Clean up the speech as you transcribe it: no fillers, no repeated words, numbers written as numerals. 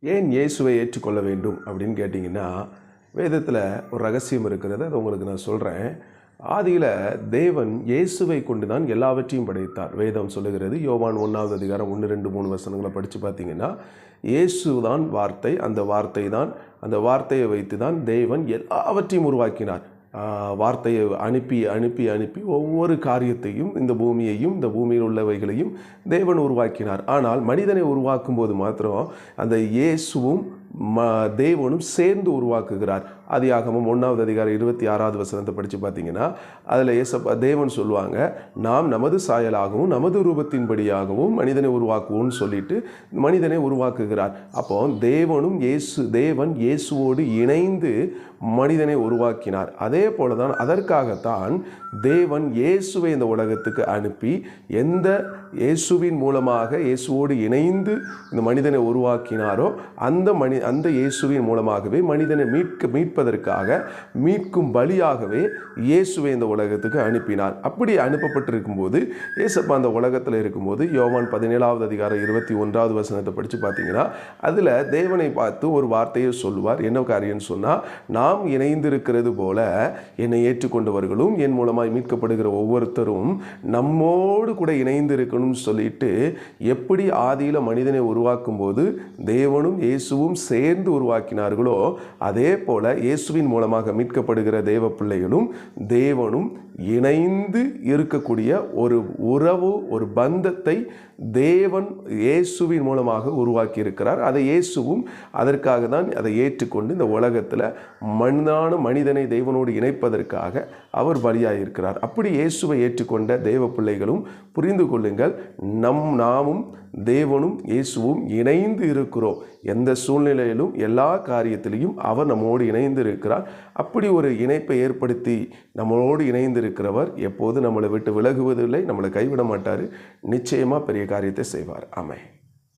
ஏன் இயேசுவை ஏற்றுக்கொள்ள வேண்டும் அப்படின்னு கேட்டிங்கன்னா, வேதத்தில் ஒரு ரகசியம் இருக்கிறது. அதை உங்களுக்கு நான் சொல்கிறேன். ஆதியில் தேவன் இயேசுவை கொண்டு தான் எல்லாவற்றையும் படைத்தார். வேதம் சொல்லுகிறது. யோவான் 1வது அதிகாரம் 1, 2, 3 வசனங்களை படித்து பார்த்தீங்கன்னா, இயேசு தான் வார்த்தை. அந்த வார்த்தையை வைத்து தான் தேவன் எல்லாவற்றையும் உருவாக்கினார். வார்த்தையை அனுப்பி அனுப்பி அனுப்பி ஒவ்வொரு காரியத்தையும், இந்த பூமியையும் இந்த பூமியில் உள்ளவைகளையும் தேவன் உருவாக்கினார். ஆனால் மனிதனை உருவாக்கும் போது மாத்திரம் அந்த இயேசுவும் தேவனும் சேர்ந்து உருவாக்குகிறார். ஆதியாகமம் 1வது அதிகாரம் 26வது வசனத்தை படித்து பார்த்தீங்கன்னா, அதில் தேவன் சொல்லுவாங்க, நாம் நமது சாயலாகவும் நமது ரூபத்தின்படியாகவும் மனிதனை உருவாக்குவோம்னு சொல்லிட்டு மனிதனை உருவாக்குகிறார். அப்போ தேவன் இயேசுவோடு இணைந்து மனிதனை உருவாக்கினார். அதே போல தான் அதற்காகத்தான் தேவன் இயேசுவை இந்த உலகத்துக்கு அனுப்பி, எந்த இயேசுவின் மூலமாக இயேசுவோடு இணைந்து இந்த மனிதனை உருவாக்கினாரோ அந்த இயேசுவின் மூலமாகவே மனிதனை மீட்பதற்காக மீட்கும் பலியாகவே இயேசுவை இந்த உலகத்துக்கு அனுப்பினார். அப்படி அனுப்பப்பட்டிருக்கும் போது இயேசப்பா அந்த உலகத்தில் இருக்கும்போது யோவான் 17வது அதிகாரம் 21வது வசனத்தை படித்து பார்த்தீங்கன்னா, அதில் தேவனை பார்த்து ஒரு வார்த்தையை சொல்லுவார். என்ன காரியம்னு சொன்னால், நாம் இணைந்திருக்கிறது போல என்னை ஏற்றுக்கொண்டவர்களும் என் மூலமாய் மீட்கப்படுகிற ஒவ்வொருத்தரும் நம்மோடு கூட இணைந்து இருக்கணும்னு சொல்லிட்டு, எப்படி ஆதியில் மனிதனை உருவாக்கும் போது தேவனும் இயேசுவும் சேர்ந்து உருவாக்கினார்களோ, அதே போல இயேசுவின் மூலமாக மீட்கப்படுகிற தேவ பிள்ளைகளும் தேவனும் இணைந்து இருக்கக்கூடிய ஒரு உறவு, ஒரு பந்தத்தை தேவன் இயேசுவின் மூலமாக உருவாக்கி இருக்கிறார். அதை இயேசுவும் அதற்காக தான் அதை ஏற்றுக்கொண்டு இந்த உலகத்தில் மனிதனை தேவனோடு இணைப்பதற்காக அவர் பலியாயிருக்கிறார். அப்படி இயேசுவை ஏற்றுக்கொண்ட தேவ பிள்ளைகளும் புரிந்து கொள்ளுங்கள், நாமும் தேவனும் இயேசுவும் இணைந்து இருக்கிறோம். எந்த சூழ்நிலையிலும் எல்லா காரியத்திலையும் அவர் நம்மோடு இணைந்து இருக்கிறார். அப்படி ஒரு இணைப்பை ஏற்படுத்தி நம்மளோடு இணைந்து இருக்கிறவர் எப்போது நம்மளை விட்டு விலகுவதில்லை, நம்மளை கைவிட மாட்டார். நிச்சயமாக பெரிய காரியத்தை செய்வார். ஆமென்.